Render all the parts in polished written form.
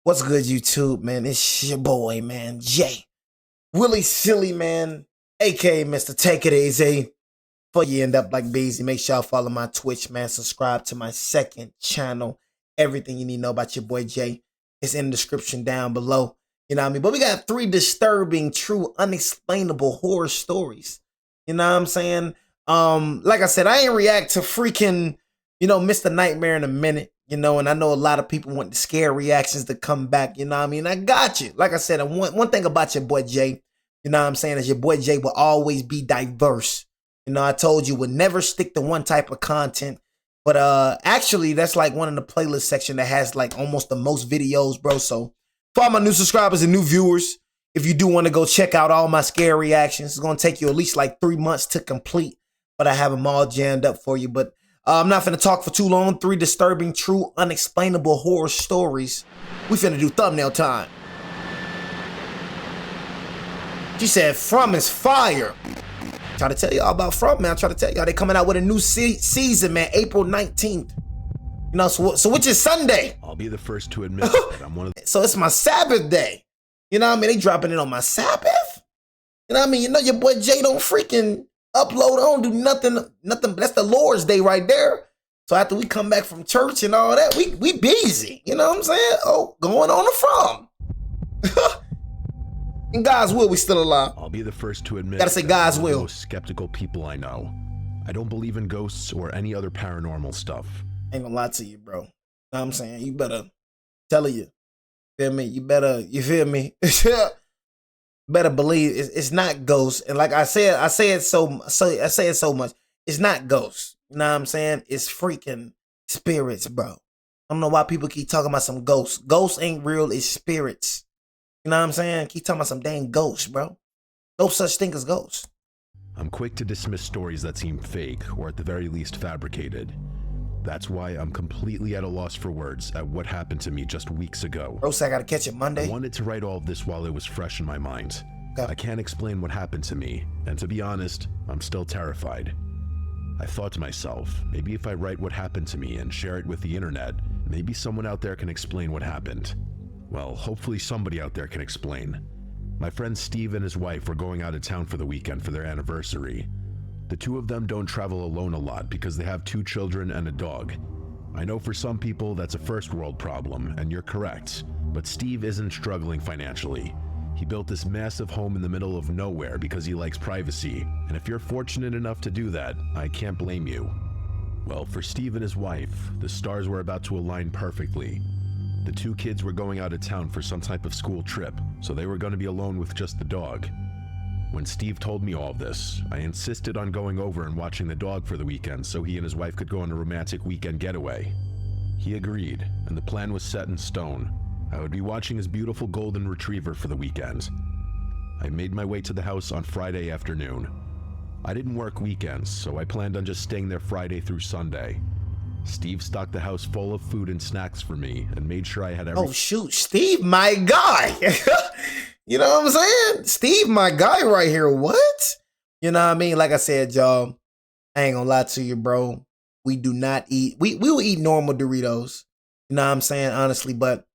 What's good, YouTube, man? It's your boy, man, Jay. Willie Silly, man, aka Mr. Take It Easy. Before you end up like Beezy, make sure y'all follow my Twitch, man. Subscribe to my second channel. Everything you need to know about your boy Jay is in the description down below. You know what I mean? But we got 3 disturbing, true, unexplainable horror stories. You know what I'm saying? Like I said, I ain't react to freaking, Mr. Nightmare in a minute. And I know a lot of people want the scare reactions to come back, you know what I mean? I got you. Like I said, one thing about your boy Jay, you know what I'm saying, is your boy Jay will always be diverse. I told you, would never stick to one type of content. But actually, that's like one of the playlist section that has like almost the most videos, bro. So for all my new subscribers and new viewers, if you do want to go check out all my scare reactions, it's going to take you at least like 3 months to complete. But I have them all jammed up for you. But I'm not finna talk for too long. 3 disturbing, true, unexplainable horror stories. We finna do thumbnail time. She said, From is fire. Try to tell y'all about From, man. I try to tell y'all they coming out with a new season, man. April 19th. So which is Sunday. I'll be the first to admit that I'm one of the... So it's my Sabbath day. You know what I mean? They dropping it on my Sabbath. You know what I mean? You know your boy Jay don't freaking upload, I don't do nothing. That's the Lord's day right there. So after we come back from church and all that, we busy. You know what I'm saying? Oh, going on the From. In God's will, we still alive. I'll be the first to admit Gotta say God's will. The most skeptical people I know. I don't believe in ghosts or any other paranormal stuff. Ain't gonna lie to you, bro. Know what I'm saying? You better tell you. Feel me? You feel me? Better believe it's not ghosts. And like I say it so much. It's not ghosts. You know what I'm saying? It's freaking spirits, bro. I don't know why people keep talking about some ghosts. Ghosts ain't real, it's spirits. You know what I'm saying? Keep talking about some dang ghosts, bro. No such thing as ghosts. I'm quick to dismiss stories that seem fake or at the very least fabricated. That's why I'm completely at a loss for words at what happened to me just weeks ago. Bro said I gotta catch it Monday. I wanted to write all of this while it was fresh in my mind. Okay. I can't explain what happened to me, and to be honest, I'm still terrified. I thought to myself, maybe if I write what happened to me and share it with the internet, maybe someone out there can explain what happened. Well, hopefully somebody out there can explain. My friend Steve and his wife were going out of town for the weekend for their anniversary. The two of them don't travel alone a lot because they have 2 children and a dog. I know for some people that's a first world problem, and you're correct, but Steve isn't struggling financially. He built this massive home in the middle of nowhere because he likes privacy, and if you're fortunate enough to do that, I can't blame you. Well, for Steve and his wife, the stars were about to align perfectly. The 2 kids were going out of town for some type of school trip, so they were going to be alone with just the dog. When Steve told me all of this, I insisted on going over and watching the dog for the weekend so he and his wife could go on a romantic weekend getaway. He agreed, and the plan was set in stone. I would be watching his beautiful golden retriever for the weekend. I made my way to the house on Friday afternoon. I didn't work weekends, so I planned on just staying there Friday through Sunday. Steve stocked the house full of food and snacks for me and made sure I had everything. Oh shoot, Steve, my guy. You know what I'm saying? Steve, my guy right here. What? You know what I mean? Like I said, y'all, I ain't gonna lie to you, bro. We do not eat, we will eat normal Doritos. You know what I'm saying? Honestly, but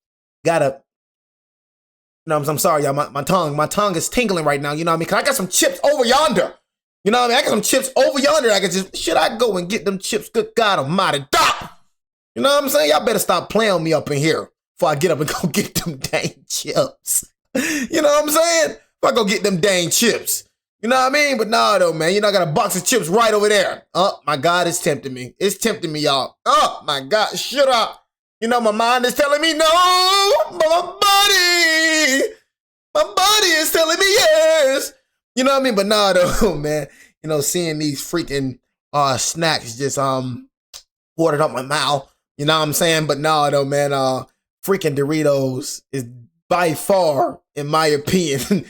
I'm sorry, y'all. My tongue is tingling right now. You know what I mean? Cause I got some chips over yonder. You know what I mean? I got some chips over yonder. Should I go and get them chips? Good God almighty. Stop! You know what I'm saying? Y'all better stop playing with me up in here before I get up and go get them dang chips. You know what I'm saying? If I go get them dang chips. You know what I mean? But nah, though, man. I got a box of chips right over there. Oh, my God, it's tempting me. It's tempting me, y'all. Oh, my God, shut up. My mind is telling me no, but my body is telling me yes. You know what I mean? But nah, though, man. Seeing these freaking snacks just watered up my mouth. You know what I'm saying? But nah, though, man. Freaking Doritos is by far, in my opinion,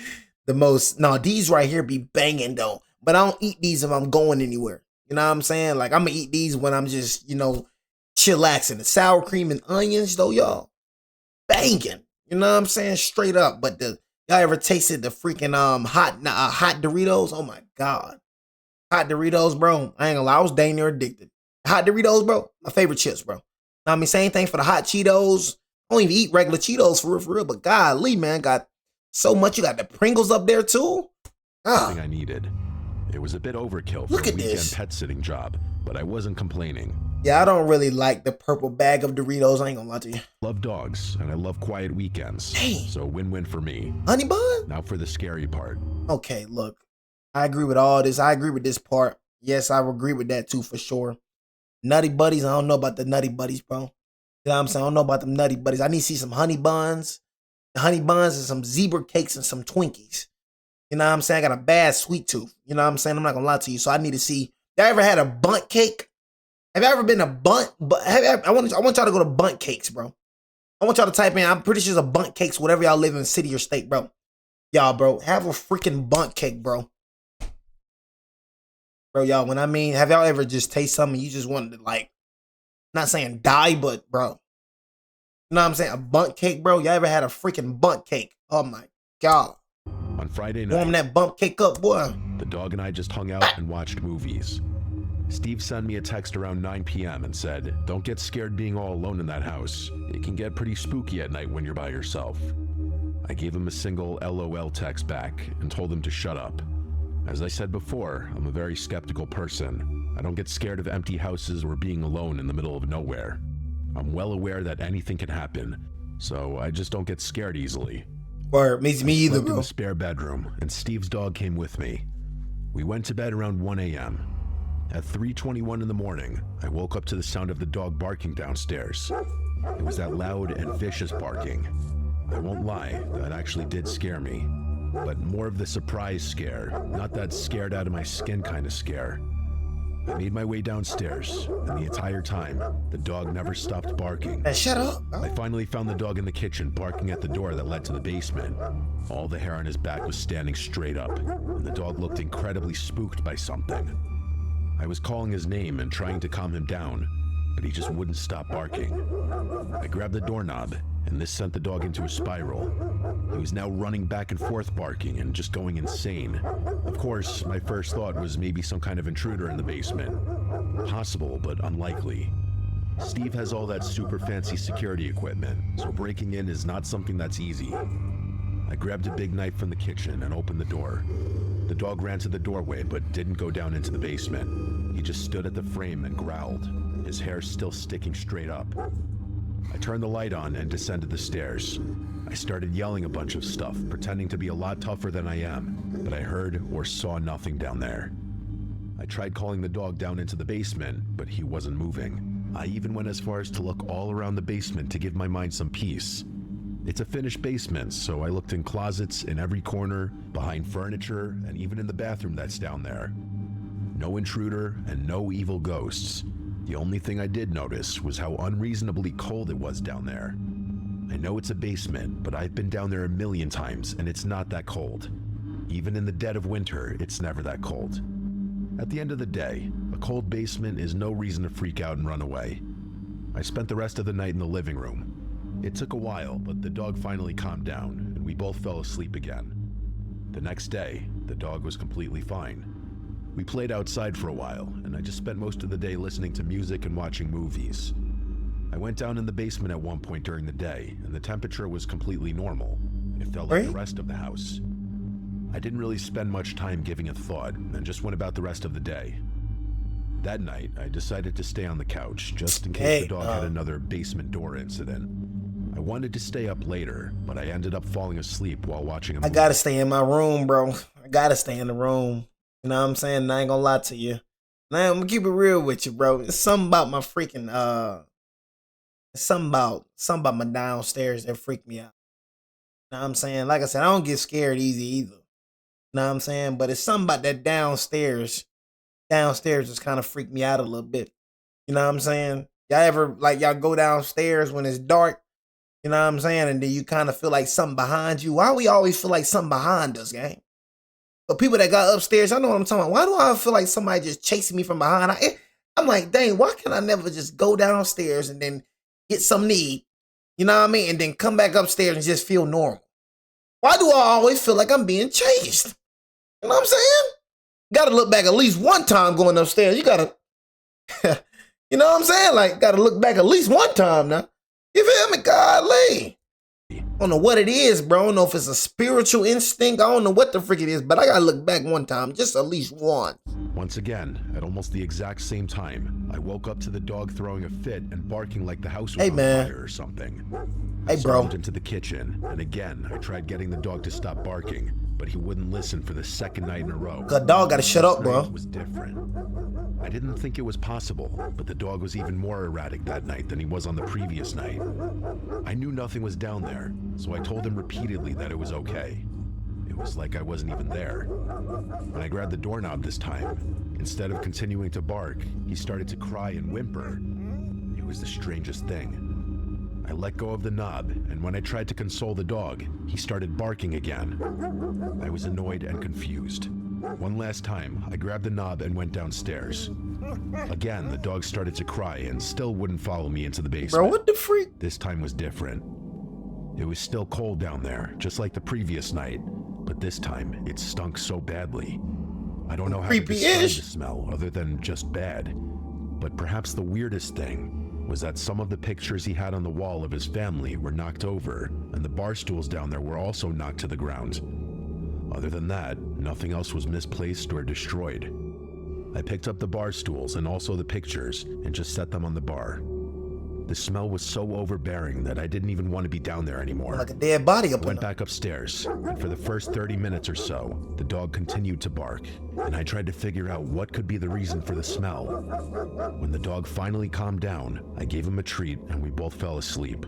the most. No, these right here be banging though. But I don't eat these if I'm going anywhere. You know what I'm saying? Like I'm gonna eat these when I'm just, chillaxing. The sour cream and onions though, y'all, banging. You know what I'm saying? Straight up. But y'all ever tasted the freaking hot Doritos? Oh my God, hot Doritos, bro. I ain't gonna lie, I was dang near addicted. Hot Doritos, bro, my favorite chips, bro. I mean, same thing for the hot Cheetos. I don't even eat regular Cheetos for real. But golly, man, got so much. You got the Pringles up there too. Thing I needed. It was a bit overkill for Look a at weekend this. pet sitting job, but I wasn't complaining. Yeah, I don't really like the purple bag of Doritos. I ain't gonna lie to you. Love dogs, and I love quiet weekends. Dang. So win-win for me. Honey bun? Now for the scary part. Okay, look. I agree with all this. I agree with this part. Yes, I agree with that too for sure. Nutty Buddies, I don't know about the Nutty Buddies, bro. You know what I'm saying? I don't know about them Nutty Buddies. I need to see some honey buns. Honey buns and some zebra cakes and some Twinkies. You know what I'm saying? I got a bad sweet tooth. You know what I'm saying? I'm not gonna lie to you. So I need to see. Y'all ever had a bunt cake? Have you ever been a bunt? But I want y'all to go to bunt cakes, bro. I want y'all to type in. I'm pretty sure it's a bunt cakes, whatever y'all live in, city or state, bro. Y'all, bro, have a freaking bunt cake, bro. Bro, y'all, when I mean, have y'all ever just taste something you just wanted to, like, not saying die, but, bro. You know what I'm saying? A bunt cake, bro. Y'all ever had a freaking bunt cake? Oh, my God. On Friday night, Warm that bump cake up, boy. the dog and I just hung out and watched movies. Steve sent me a text around 9 p.m. and said, "Don't get scared being all alone in that house. It can get pretty spooky at night when you're by yourself." I gave him a single LOL text back and told him to shut up. As I said before, I'm a very skeptical person. I don't get scared of empty houses or being alone in the middle of nowhere. I'm well aware that anything can happen, so I just don't get scared easily. Or me either, Slept in bro. the spare bedroom, and Steve's dog came with me. We went to bed around 1 a.m. At 3:21 in the morning, I woke up to the sound of the dog barking downstairs. It was that loud and vicious barking. I won't lie, that actually did scare me. But more of the surprise scare, not that scared out of my skin kind of scare. I made my way downstairs, and the entire time, the dog never stopped barking. Man, shut up, bro. I finally found the dog in the kitchen barking at the door that led to the basement. All the hair on his back was standing straight up, and the dog looked incredibly spooked by something. I was calling his name and trying to calm him down, but he just wouldn't stop barking. I grabbed the doorknob, and this sent the dog into a spiral. He was now running back and forth barking and just going insane. Of course, my first thought was maybe some kind of intruder in the basement. Possible, but unlikely. Steve has all that super fancy security equipment, so breaking in is not something that's easy. I grabbed a big knife from the kitchen and opened the door. The dog ran to the doorway but didn't go down into the basement. He just stood at the frame and growled, his hair still sticking straight up. I turned the light on and descended the stairs. I started yelling a bunch of stuff, pretending to be a lot tougher than I am, but I heard or saw nothing down there. I tried calling the dog down into the basement, but he wasn't moving. I even went as far as to look all around the basement to give my mind some peace. It's a finished basement, so I looked in closets in every corner, behind furniture, and even in the bathroom that's down there. No intruder and no evil ghosts. The only thing I did notice was how unreasonably cold it was down there. I know it's a basement, but I've been down there a million times and it's not that cold. Even in the dead of winter, it's never that cold. At the end of the day, a cold basement is no reason to freak out and run away. I spent the rest of the night in the living room. It took a while, but the dog finally calmed down and we both fell asleep again. The next day, the dog was completely fine. We played outside for a while, and I just spent most of the day listening to music and watching movies. I went down in the basement at one point during the day, and the temperature was completely normal. It felt like the rest of the house. I didn't really spend much time giving it thought, and just went about the rest of the day. That night, I decided to stay on the couch, just in case the dog had another basement door incident. I wanted to stay up later, but I ended up falling asleep while watching a movie. I gotta stay in my room, bro. I gotta stay in the room. You know what I'm saying? And I ain't gonna lie to you. Now I'm gonna keep it real with you, bro. It's something about my freaking something about my downstairs that freaked me out. You know what I'm saying? Like I said, I don't get scared easy either. You know what I'm saying? But it's something about that downstairs. Downstairs just kind of freaked me out a little bit. You know what I'm saying? Y'all ever y'all go downstairs when it's dark? You know what I'm saying? And then you kind of feel like something behind you. Why we always feel like something behind us, gang? But people that got upstairs, I know what I'm talking about. Why do I feel like somebody just chasing me from behind? I'm like, dang, why can't I never just go downstairs and then get some need, you know what I mean? And then come back upstairs and just feel normal. Why do I always feel like I'm being chased? You know what I'm saying? Gotta look back at least one time going upstairs. You gotta, you know what I'm saying? Like, gotta look back at least one time now. You feel me? Golly. I don't know what it is, bro. I don't know if it's a spiritual instinct. I don't know what the frick it is, but I gotta look back one time, just at least once. Once again, at almost the exact same time, I woke up to the dog throwing a fit and barking like the house was on fire or something. I stormed into the kitchen, and again, I tried getting the dog to stop barking, but he wouldn't listen for the second night in a row. The dog gotta shut up, bro. It was different. I didn't think it was possible, but the dog was even more erratic that night than he was on the previous night. I knew nothing was down there, so I told him repeatedly that it was okay. It was like I wasn't even there. When I grabbed the doorknob this time, instead of continuing to bark, he started to cry and whimper. It was the strangest thing. I let go of the knob, and when I tried to console the dog, he started barking again. I was annoyed and confused. One last time, I grabbed the knob and went downstairs. Again, the dog started to cry and still wouldn't follow me into the basement. Bro, what the freak? This time was different. It was still cold down there, just like the previous night, but this time it stunk so badly. I don't know how to describe the smell other than just bad, but perhaps the weirdest thing was that some of the pictures he had on the wall of his family were knocked over, and the bar stools down there were also knocked to the ground. Other than that, nothing else was misplaced or destroyed. I picked up the bar stools and also the pictures and just set them on the bar. The smell was so overbearing that I didn't even want to be down there anymore. Like a dead body up I went back upstairs, and for the first 30 minutes or so, the dog continued to bark, and I tried to figure out what could be the reason for the smell. When the dog finally calmed down, I gave him a treat and we both fell asleep.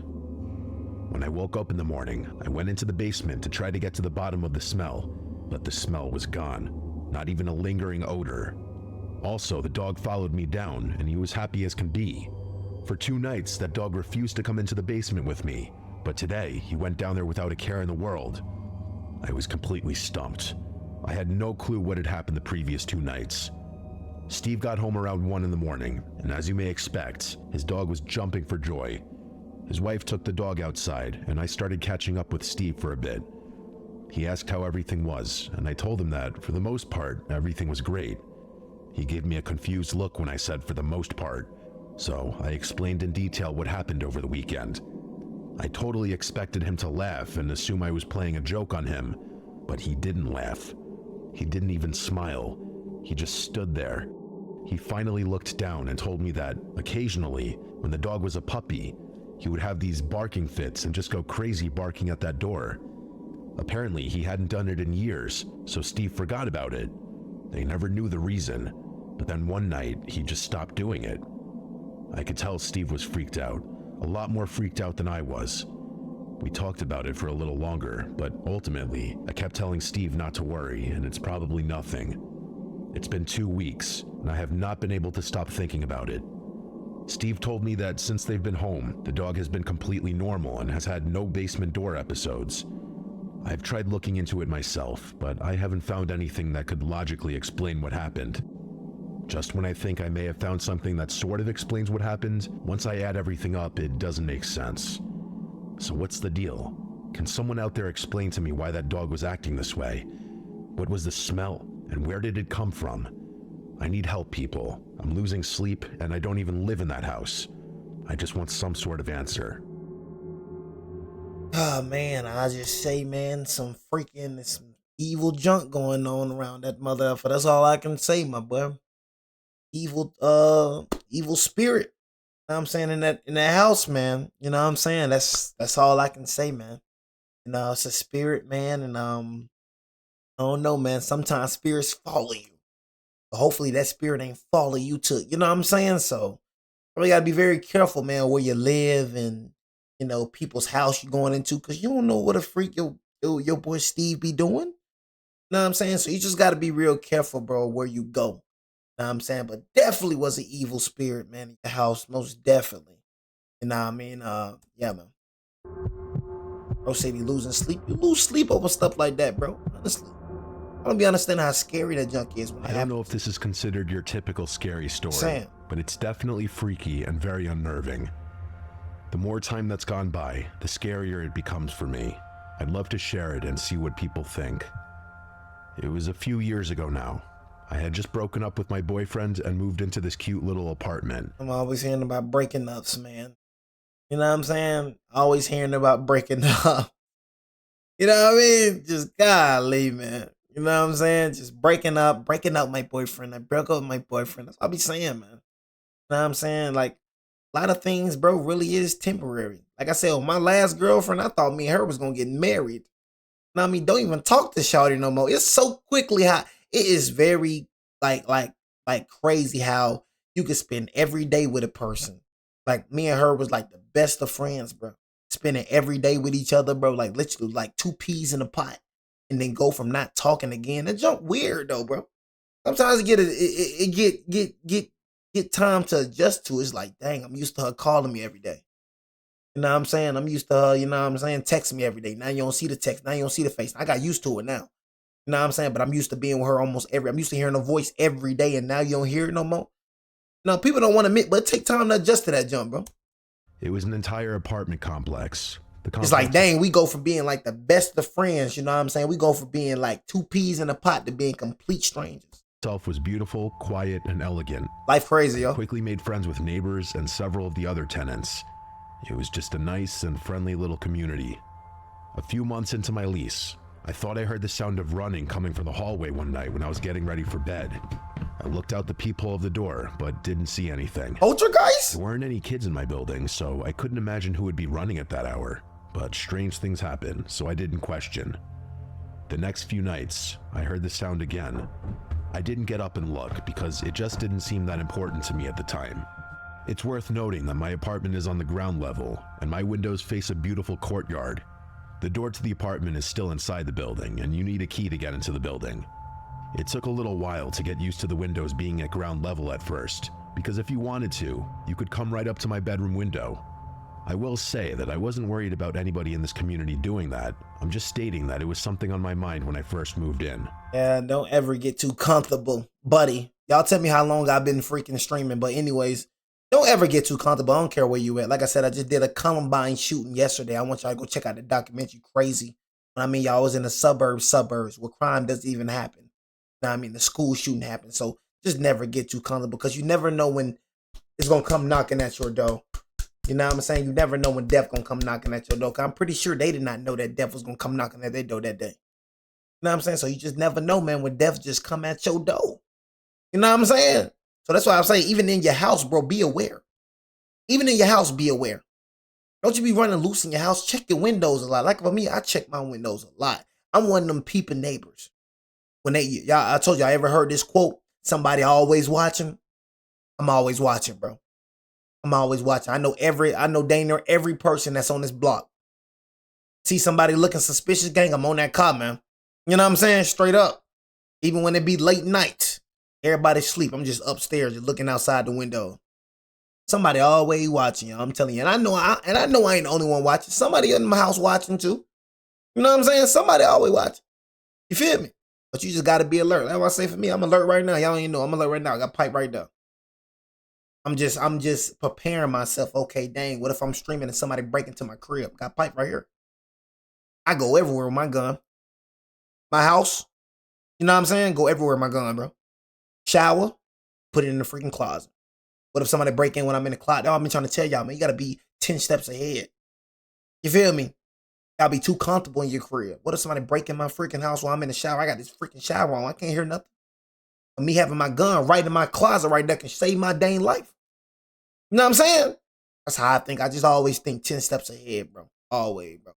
When I woke up in the morning, I went into the basement to try to get to the bottom of the smell, but the smell was gone, not even a lingering odor. Also, the dog followed me down, and he was happy as can be. For 2 nights, that dog refused to come into the basement with me, but today, he went down there without a care in the world. I was completely stumped. I had no clue what had happened the previous 2 nights. Steve got home around 1 in the morning, and as you may expect, his dog was jumping for joy. His wife took the dog outside, and I started catching up with Steve for a bit. He asked how everything was, and I told him that, for the most part, everything was great. He gave me a confused look when I said for the most part, so I explained in detail what happened over the weekend. I totally expected him to laugh and assume I was playing a joke on him, but he didn't laugh. He didn't even smile. He just stood there. He finally looked down and told me that, occasionally, when the dog was a puppy, he would have these barking fits and just go crazy barking at that door. Apparently, he hadn't done it in years, so Steve forgot about it. They never knew the reason, but then one night, he just stopped doing it. I could tell Steve was freaked out, a lot more freaked out than I was. We talked about it for a little longer, but ultimately, I kept telling Steve not to worry, and it's probably nothing. It's been 2 weeks, and I have not been able to stop thinking about it. Steve told me that since they've been home, the dog has been completely normal and has had no basement door episodes. I've tried looking into it myself, but I haven't found anything that could logically explain what happened. Just when I think I may have found something that sort of explains what happened, once I add everything up, it doesn't make sense. So what's the deal? Can someone out there explain to me why that dog was acting this way? What was the smell, and where did it come from? I need help, people. I'm losing sleep, and I don't even live in that house. I just want some sort of answer. Oh man, I just say, man, some evil junk going on around that motherfucker. That's all I can say, my boy. Evil spirit. You know what I'm saying, in that house, man. You know what I'm saying? That's all I can say, man. You know, it's a spirit, man, and I don't know, man. Sometimes spirits follow you. But hopefully that spirit ain't follow you too. You know what I'm saying? So really gotta be very careful, man, where you live and people's house you're going into, because you don't know what a freak your boy Steve be doing. You know what I'm saying? So you just gotta be real careful, bro, where you go. You know what I'm saying? But definitely was an evil spirit, man, in your house. Most definitely. You know what I mean? Yeah, man. Bro said he losing sleep. You lose sleep over stuff like that, bro. Honestly. I don't be understanding how scary that junk is when it happens. I don't know if this is considered your typical scary story, but it's definitely freaky and very unnerving. The more time that's gone by, the scarier it becomes for me. I'd love to share it and see what people think. It was a few years ago now. I had just broken up with my boyfriend and moved into this cute little apartment. I'm always hearing about breaking ups, man. You know what I'm saying? Always hearing about breaking up. You know what I mean? Just golly, man. You know what I'm saying? Just breaking up my boyfriend. I broke up with my boyfriend. That's what I be saying, man. You know what I'm saying? Like a lot of things, bro, really is temporary. Like I said, with my last girlfriend, I thought me and her was gonna get married. Now I mean, don't even talk to Shawty no more. It's so quickly how it is very like like crazy how you can spend every day with a person. Like me and her was like the best of friends, bro. Spending every day with each other, bro. Like literally like two peas in a pot, and then go from not talking again. That jump weird though, bro. Sometimes it get time to adjust to. It's like, dang, I'm used to her calling me every day. You know what I'm saying? I'm used to her, you know what I'm saying, texting me every day. Now you don't see the text. Now you don't see the face. I got used to it now. You know what I'm saying? But I'm used to being with her I'm used to hearing her voice every day, and now you don't hear it no more. Now, people don't want to admit, but it take time to adjust to that jump, bro. It was an entire apartment complex. It's like, dang, we go from being like the best of friends, you know what I'm saying? We go from being like two peas in a pot to being complete strangers. Itself was beautiful, quiet, and elegant. Life crazy, yo. Quickly made friends with neighbors and several of the other tenants. It was just a nice and friendly little community. A few months into my lease, I thought I heard the sound of running coming from the hallway one night when I was getting ready for bed. I looked out the peephole of the door, but didn't see anything. Poltergeist? There weren't any kids in my building, so I couldn't imagine who would be running at that hour. But strange things happen, so I didn't question. The next few nights, I heard the sound again. I didn't get up and look because it just didn't seem that important to me at the time. It's worth noting that my apartment is on the ground level, and my windows face a beautiful courtyard. The door to the apartment is still inside the building, and you need a key to get into the building. It took a little while to get used to the windows being at ground level at first, because if you wanted to, you could come right up to my bedroom window. I will say that I wasn't worried about anybody in this community doing that. I'm just stating that it was something on my mind when I first moved in. Yeah, don't ever get too comfortable, buddy. Y'all tell me how long I've been freaking streaming, but anyways, don't ever get too comfortable. I don't care where you at. Like I said, I just did a Columbine shooting yesterday. I want y'all to go check out the documentary. Crazy. I mean, y'all was in the suburbs where crime doesn't even happen. You know what I mean? The school shooting happened. So just never get too comfortable because you never know when it's going to come knocking at your door. You know what I'm saying? You never know when death going to come knocking at your door. I'm pretty sure they did not know that death was going to come knocking at their door that day. You know what I'm saying? So you just never know, man, when death just come at your door. You know what I'm saying? So that's why I'm saying, even in your house, bro, be aware. Even in your house, be aware. Don't you be running loose in your house. Check your windows a lot. Like for me, I check my windows a lot. I'm one of them peeping neighbors. When I told you, I ever heard this quote, somebody always watching. I'm always watching, bro. I'm always watching. I know dang near every person that's on this block. See somebody looking suspicious, gang, I'm on that car, man. You know what I'm saying? Straight up. Even when it be late night, everybody sleep. I'm just upstairs, just looking outside the window. Somebody always watching, yo. I'm telling you. And I know I ain't the only one watching. Somebody in my house watching too. You know what I'm saying? Somebody always watching. You feel me? But you just gotta be alert. That's what I say for me. I'm alert right now. Y'all don't even know. I'm alert right now. I got pipe right now. I'm just preparing myself. Okay, dang, what if I'm streaming and somebody break into my crib? Got pipe right here. I go everywhere with my gun. My house, you know what I'm saying? Go everywhere with my gun, bro. Shower, put it in the freaking closet. What if somebody break in when I'm in the closet? Oh, I've been trying to tell y'all, man, you gotta be 10 steps ahead. You feel me? Y'all be too comfortable in your crib. What if somebody break in my freaking house while I'm in the shower? I got this freaking shower on. I can't hear nothing. But me having my gun right in my closet right there can save my dang life. You know what I'm saying? That's how I think. I just always think 10 steps ahead, bro. Always, bro.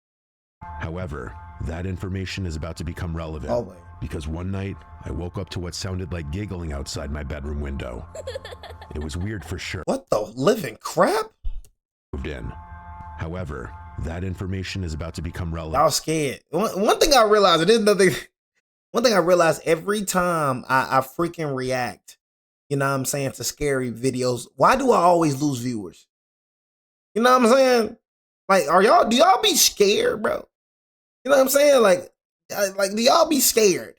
However, that information is about to become relevant. Always. Because one night, I woke up to what sounded like giggling outside my bedroom window. It was weird for sure. What the living crap? Moved in. However, that information is about to become relevant. Y'all scared. One thing I realized, one thing I realized every time I freaking react, you know what I'm saying, to scary videos, why do I always lose viewers? You know what I'm saying? Like, do y'all be scared, bro? You know what I'm saying? Like, do y'all be scared?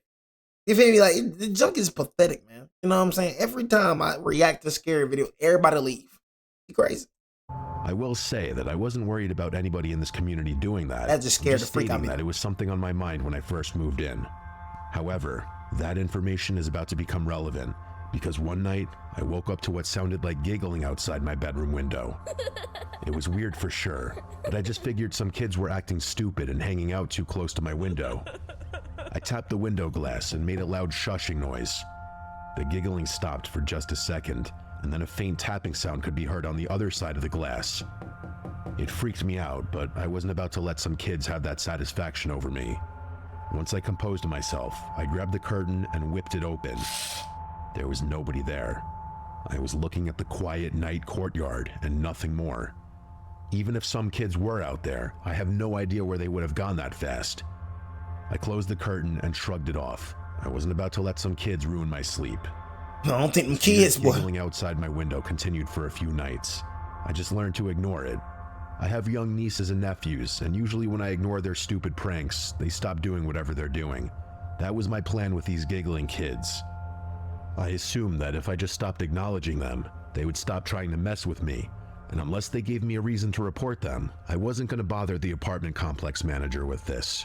You feel me? Like, the junk is pathetic, man. You know what I'm saying? Every time I react to scary video, everybody leave. You crazy. I will say that I wasn't worried about anybody in this community doing that. That just scared the freak out of me. That it was something on my mind when I first moved in. However, that information is about to become relevant because one night I woke up to what sounded like giggling outside my bedroom window. It was weird for sure, but I just figured some kids were acting stupid and hanging out too close to my window. I tapped the window glass and made a loud shushing noise. The giggling stopped for just a second, and then a faint tapping sound could be heard on the other side of the glass. It freaked me out, but I wasn't about to let some kids have that satisfaction over me. Once I composed myself, I grabbed the curtain and whipped it open. There was nobody there. I was looking at the quiet night courtyard and nothing more. Even if some kids were out there, I have no idea where they would have gone that fast. I closed the curtain and shrugged it off. I wasn't about to let some kids ruin my sleep. I don't think them kids, boy. Giggling outside my window continued for a few nights. I just learned to ignore it. I have young nieces and nephews, and usually when I ignore their stupid pranks, they stop doing whatever they're doing. That was my plan with these giggling kids. I assumed that if I just stopped acknowledging them, they would stop trying to mess with me, and unless they gave me a reason to report them, I wasn't going to bother the apartment complex manager with this.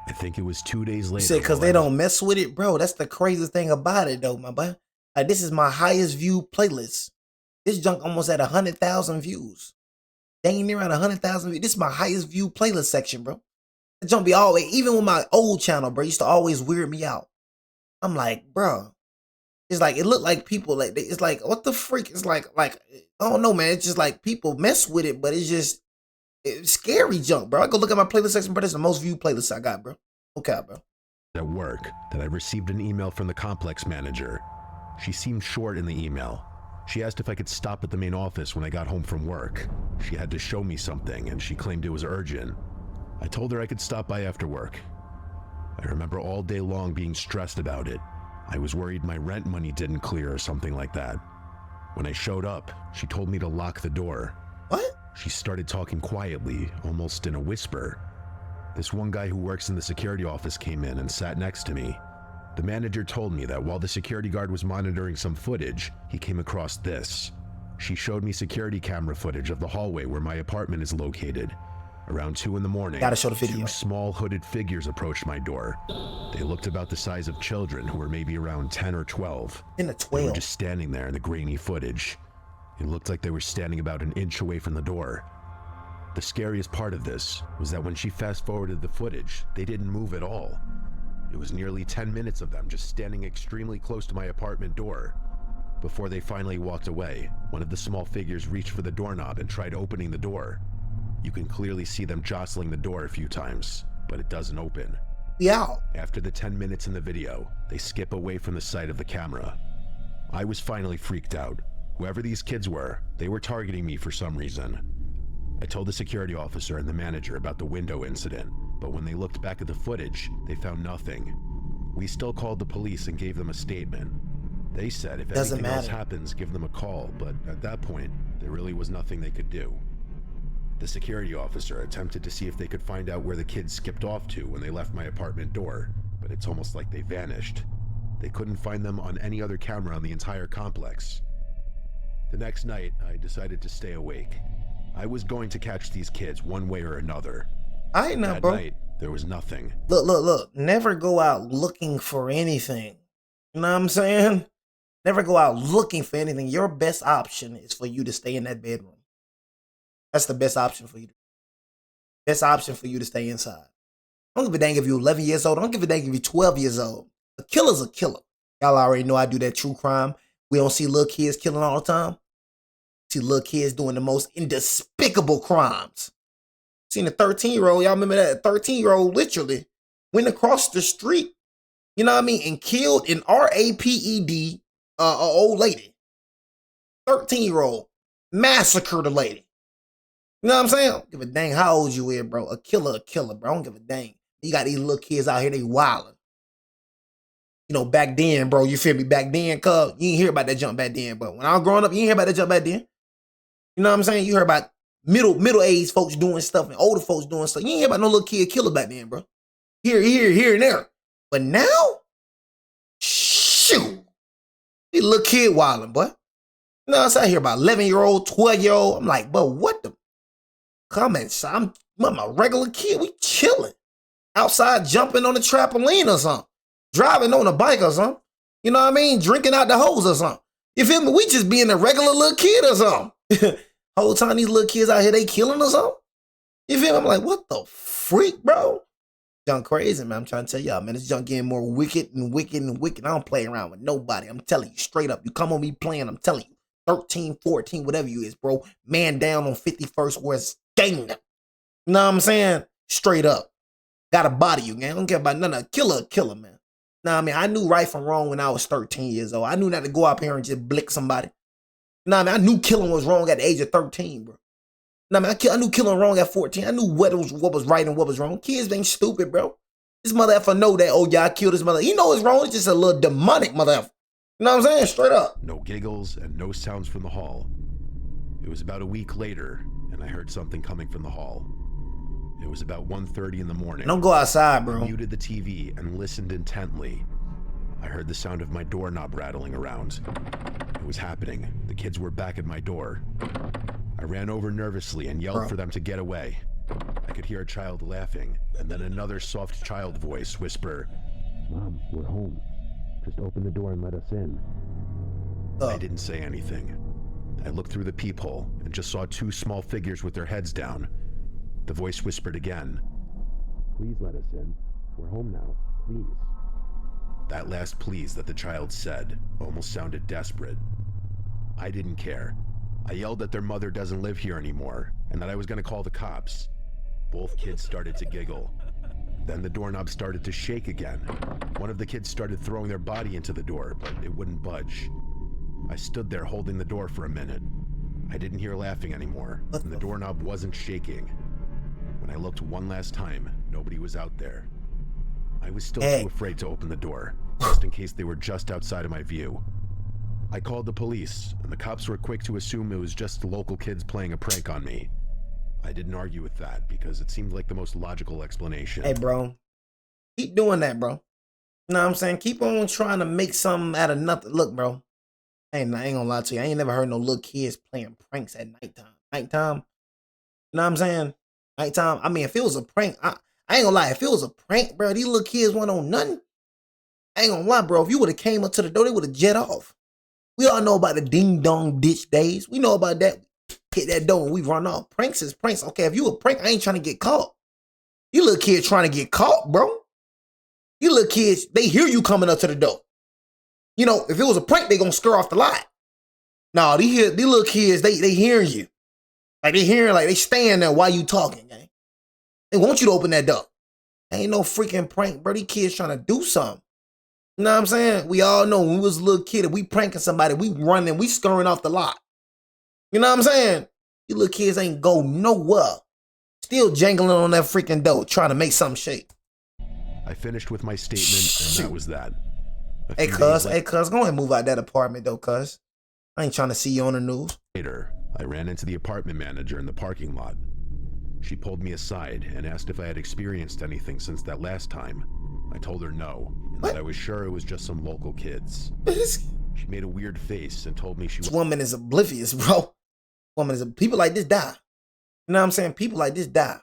I think it was 2 days later. You said because they don't mess with it, bro. That's the craziest thing about it, though, my boy. Like, this is my highest viewed playlist. This junk almost at 100,000 views. Dang near at 100,000 views. This is my highest viewed playlist section, bro. That junk be always, even with my old channel, bro, used to always weird me out. I'm like, bro, it's like, it looked like people, like, it's like, what the freak? It's like, I don't know, man. It's just like people mess with it, but it's scary junk, bro. I go look at my playlist section, bro. That's the most viewed playlist I got, bro. Okay, bro. At work, that I received an email from the complex manager. She seemed short in the email. She asked if I could stop at the main office when I got home from work. She had to show me something, and she claimed it was urgent. I told her I could stop by after work. I remember all day long being stressed about it. I was worried my rent money didn't clear or something like that. When I showed up, she told me to lock the door. What? She started talking quietly, almost in a whisper. This one guy who works in the security office came in and sat next to me. The manager told me that while the security guard was monitoring some footage, he came across this. She showed me security camera footage of the hallway where my apartment is located. Around 2 in the morning, gotta show the video. 2 small hooded figures approached my door. They looked about the size of children who were maybe around 10 or 12. In the They 12. were just standing there in the grainy footage. It looked like they were standing about an inch away from the door. The scariest part of this was that when she fast-forwarded the footage, they didn't move at all. It was nearly 10 minutes of them just standing extremely close to my apartment door. Before they finally walked away, one of the small figures reached for the doorknob and tried opening the door. You can clearly see them jostling the door a few times, but it doesn't open. Yeah. After the 10 minutes in the video, they skip away from the sight of the camera. I was finally freaked out. Whoever these kids were, they were targeting me for some reason. I told the security officer and the manager about the window incident, but when they looked back at the footage, they found nothing. We still called the police and gave them a statement. They said if anything else happens, give them a call, but at that point, there really was nothing they could do. The security officer attempted to see if they could find out where the kids skipped off to when they left my apartment door, but it's almost like they vanished. They couldn't find them on any other camera on the entire complex. The next night, I decided to stay awake. I was going to catch these kids one way or another. I ain't know, That bro. night, there was nothing. Look. Never go out looking for anything. You know what I'm saying? Never go out looking for anything. Your best option is for you to stay in that bedroom. That's the best option for you. Best option for you to stay inside. I don't give a dang if you're 11 years old. I don't give a dang if you're 12 years old. A killer's a killer. Y'all already know I do that true crime. We don't see little kids killing all the time. See little kids doing the most despicable crimes. Seen a 13-year-old, y'all remember that? A 13-year-old literally went across the street, you know what I mean, and killed an RAPED, a old lady. 13-year-old massacred a lady. You know what I'm saying? I don't give a dang how old you is, bro. A killer, bro. I don't give a dang. You got these little kids out here, they wilding. You know, back then, bro, you feel me? Back then, cuz, you ain't hear about that jump back then, but when I was growing up, you ain't hear about that jump back then. You know what I'm saying? You heard about middle-aged folks doing stuff and older folks doing stuff. You ain't hear about no little kid killer back then, bro. Here, and there. But now, shoot. These little kid wilding, boy. You know what I'm saying? I hear about 11-year-old, 12-year-old. I'm like, but what the? Comments. I'm a regular kid. We chilling. Outside jumping on the trampoline or something. Driving on a bike or something. You know what I mean? Drinking out the hose or something. You feel me? We just being a regular little kid or something. Whole time these little kids out here, they killing or something. You feel me? I'm like, what the freak, bro? Junk crazy, man. I'm trying to tell y'all, man. This junk getting more wicked and wicked and wicked. I don't play around with nobody. I'm telling you straight up. You come on me playing, I'm telling you. 13, 14, whatever you is, bro. Man down on 51st West Gang. You know what I'm saying? Straight up. Gotta body you, man. I don't care about none. Killer, man. Nah, I mean, I knew right from wrong when I was 13 years old. I knew not to go out here and just blick somebody. Nah, I mean, I knew killing was wrong at the age of 13, bro. Nah, man, I knew killing wrong at 14. I knew what was right and what was wrong. Kids ain't stupid, bro. This mother effer know that, oh, yeah, I killed this mother. He know it's wrong. It's just a little demonic mother effer. You know what I'm saying? Straight up. No giggles and no sounds from the hall. It was about a week later, and I heard something coming from the hall. It was about 1:30 in the morning. Don't go outside, bro. I muted the TV and listened intently. I heard the sound of my doorknob rattling around. It was happening. The kids were back at my door. I ran over nervously and yelled for them to get away. I could hear a child laughing, and then another soft child voice whisper, "Mom, we're home. Just open the door and let us in." I didn't say anything. I looked through the peephole and just saw two small figures with their heads down. The voice whispered again, "Please let us in. We're home now, please." That last please that the child said almost sounded desperate. I didn't care. I yelled that their mother doesn't live here anymore and that I was going to call the cops. Both kids started to giggle. Then the doorknob started to shake again. One of the kids started throwing their body into the door, but it wouldn't budge. I stood there holding the door for a minute. I didn't hear laughing anymore, and the doorknob wasn't shaking. When I looked one last time, nobody was out there. I was still too afraid to open the door, just in case they were just outside of my view. I called the police, and the cops were quick to assume it was just local kids playing a prank on me. I didn't argue with that because it seemed like the most logical explanation. Hey, bro. Keep doing that, bro. You know what I'm saying? Keep on trying to make something out of nothing. Look, bro. I ain't gonna lie to you. I ain't never heard no little kids playing pranks at nighttime. Nighttime. You know what I'm saying? Nighttime. I mean, if it was a prank, I ain't gonna lie. If it was a prank, bro, these little kids went on nothing. I ain't gonna lie, bro. If you would have came up to the door, they would have jet off. We all know about the ding-dong ditch days. We know about that. Hit that door and we run off. Pranks is pranks. Okay, if you a prank, I ain't trying to get caught. You little kids trying to get caught, bro. You little kids, they hear you coming up to the door. You know, if it was a prank, they gonna scare off the lot. No, these little kids, they hearing you. Like they hearing, like they staying there while you talking, gang. They want you to open that door. Ain't no freaking prank, bro. These kids trying to do something. You know what I'm saying? We all know when we was a little kid, if we pranking somebody, we running, we scurrying off the lot. You know what I'm saying? You little kids ain't go nowhere. Still jangling on that freaking door, trying to make something shake. I finished with my statement, and that was that. Hey, cuz, go ahead and move out that apartment, though, cuz. I ain't trying to see you on the news. Later, I ran into the apartment manager in the parking lot. She pulled me aside and asked if I had experienced anything since that last time. I told her no, and that I was sure it was just some local kids. She made a weird face and told me she was— This woman is oblivious, bro. People like this die. You know what I'm saying? People like this die.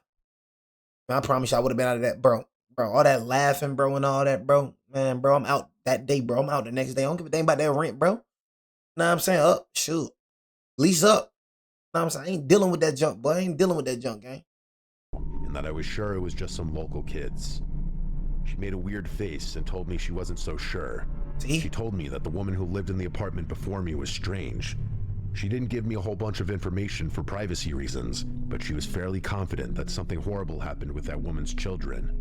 Man, I promise you I would have been out of that, bro. Bro, all that laughing, bro, and all that, bro. Man, bro, I'm out that day, bro. I'm out the next day. I don't give a thing about that rent, bro. You know what I'm saying? Up, shoot. Lease up. You know what I'm saying? I ain't dealing with that junk, boy. I ain't dealing with that junk, gang. And that I was sure it was just some local kids. She made a weird face and told me she wasn't so sure. See? She told me that the woman who lived in the apartment before me was strange. She didn't give me a whole bunch of information for privacy reasons, but she was fairly confident that something horrible happened with that woman's children.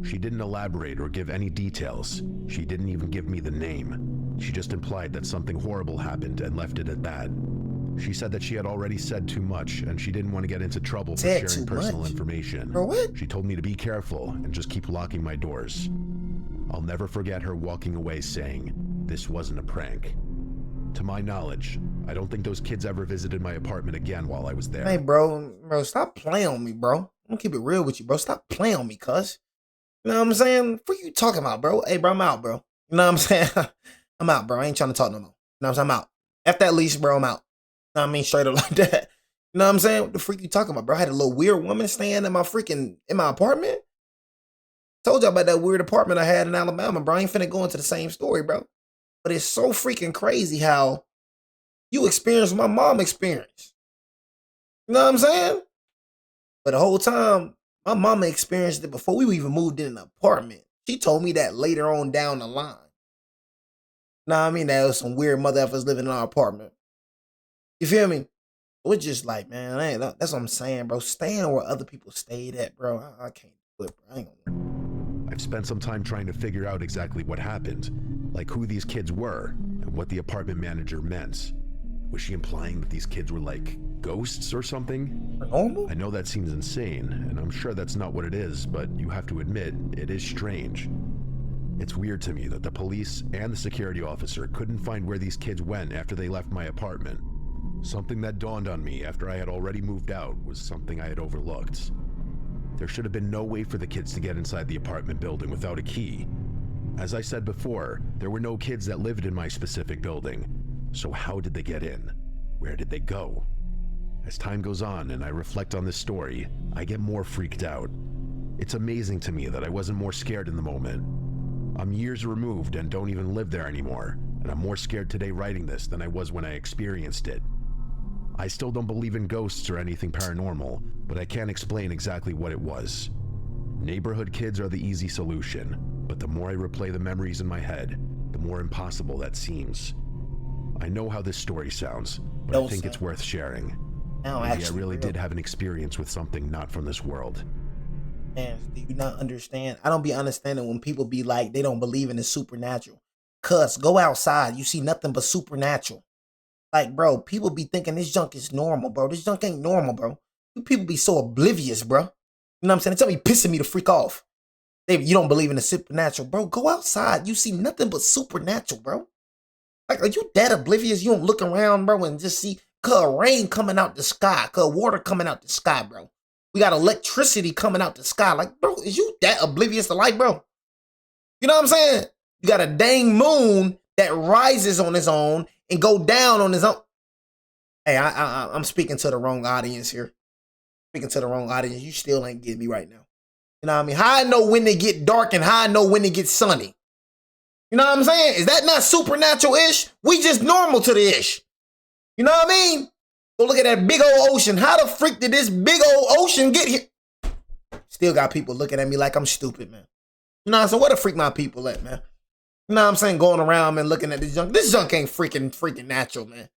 She didn't elaborate or give any details. She didn't even give me the name. She just implied that something horrible happened and left it at that. She said that she had already said too much and she didn't want to get into trouble for sharing personal information. Bro, what? She told me to be careful and just keep locking my doors. I'll never forget her walking away saying, "This wasn't a prank." To my knowledge, I don't think those kids ever visited my apartment again while I was there. Hey, bro, stop playing on me, bro. I'm gonna keep it real with you, bro. Stop playing on me, cuz. You know what I'm saying? What you talking about, bro? Hey, bro, I'm out, bro. You know what I'm saying? I'm out, bro. I ain't trying to talk no more. You know what I'm saying? I'm out. F that leash, bro. I'm out. You know what I mean? Straight up like that. You know what I'm saying? What the freak you talking about, bro? I had a little weird woman staying in my apartment. Told y'all about that weird apartment I had in Alabama, bro. I ain't finna go into the same story, bro. But it's so freaking crazy how you experience my mom experienced. You know what I'm saying? But the whole time, my mama experienced it before we even moved in an apartment. She told me that later on down the line. Nah, I mean, there was some weird mother effers living in our apartment. You feel me? We're just like, man, that's what I'm saying, bro. Staying where other people stayed at, bro. I can't do it, bro. I ain't gonna. I've spent some time trying to figure out exactly what happened, like who these kids were and what the apartment manager meant. Was she implying that these kids were like ghosts or something? Normal? I know that seems insane, and I'm sure that's not what it is, but you have to admit, it is strange. It's weird to me that the police and the security officer couldn't find where these kids went after they left my apartment. Something that dawned on me after I had already moved out was something I had overlooked. There should have been no way for the kids to get inside the apartment building without a key. As I said before, there were no kids that lived in my specific building. So how did they get in? Where did they go? As time goes on and I reflect on this story, I get more freaked out. It's amazing to me that I wasn't more scared in the moment. I'm years removed and don't even live there anymore, and I'm more scared today writing this than I was when I experienced it. I still don't believe in ghosts or anything paranormal, but I can't explain exactly what it was. Neighborhood kids are the easy solution, but the more I replay the memories in my head, the more impossible that seems. I know how this story sounds, but I think it's worth sharing. Maybe I really did have an experience with something not from this world. Man, do you not understand? I don't be understanding when people be like, they don't believe in the supernatural. Cuz, go outside, you see nothing but supernatural. Like, bro, people be thinking this junk is normal, bro. This junk ain't normal, bro. You people be so oblivious, bro. You know what I'm saying? It's be pissing me to freak off. You don't believe in the supernatural, bro. Go outside, you see nothing but supernatural, bro. Like, are you that oblivious? You don't look around, bro, and just see rain coming out the sky, water coming out the sky, bro. We got electricity coming out the sky. Like, bro, is you that oblivious to light, bro? You know what I'm saying? You got a dang moon that rises on its own and go down on its own. Hey, I'm speaking to the wrong audience here. Speaking to the wrong audience. You still ain't getting me right now. You know what I mean? How I know when they get dark and how I know when they get sunny. You know what I'm saying? Is that not supernatural-ish? We just normal to the ish. You know what I mean? Go look at that big old ocean. How the freak did this big old ocean get here? Still got people looking at me like I'm stupid, man. You know what I'm saying? Where the freak my people at, man? You know what I'm saying? Going around, man, looking at this junk. This junk ain't freaking natural, man.